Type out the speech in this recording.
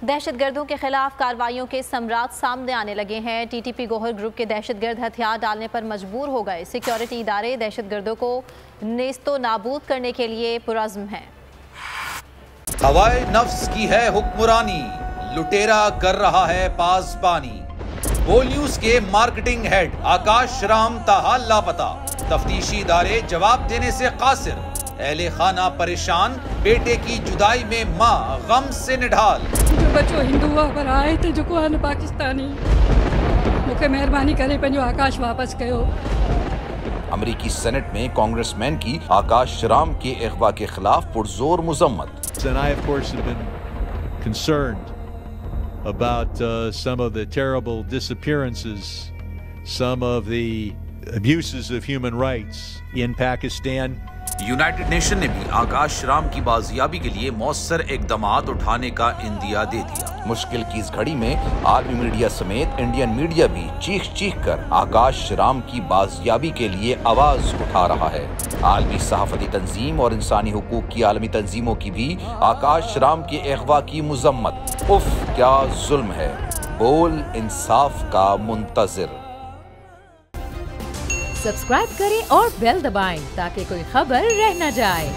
دہشت گردوں کے خلاف کارروائیوں کے ثمرات سامنے آنے لگے ہیں۔ ٹی ٹی پی گوہر گروپ کے دہشت گرد ہتھیار ڈالنے پر مجبور ہو گئے۔ سیکیورٹی ادارے دہشت گردوں کو نیست و نابود کرنے کے لیے پرعزم ہیں۔ ہوائے نفس کی ہے حکمرانی، لٹیرا کر رہا ہے پاسبانی۔ بول نیوز کے مارکیٹنگ ہیڈ آکاش رام تاحال لاپتہ، تفتیشی ادارے جواب دینے سے قاصر۔ اہل خانہ پریشان، بیٹے کی جدائی میں ماں غم سے نڈھال۔ جو بچو ہندو پر آئے تھے جو کو پاکستانی مکھے مہربانی کرے پنجو آکاش واپس کیو۔ امریکی سینٹ میں کانگریس مین کی آکاش رام کے اغوا کے خلاف پرزور مذمت۔ And I, of course, have been concerned about some of the terrible disappearances, some of the abuses of human rights in Pakistan. United nation نے بھی آکاش رام کی بازیابی کے لیے مؤثر اقدامات اٹھانے کا عندیہ دے دیا۔ مشکل کی اس گھڑی میں عالمی میڈیا سمیت انڈین میڈیا بھی چیخ چیخ کر آکاش رام کی بازیابی کے لیے آواز اٹھا رہا ہے۔ عالمی صحافتی تنظیم اور انسانی حقوق کی عالمی تنظیموں کی بھی آکاش رام کے اغوا کی مذمت۔ اف کیا ظلم ہے، بول انصاف کا منتظر۔ سبسکرائب کریں اور بیل دبائیں تاکہ کوئی خبر رہ نہ جائے۔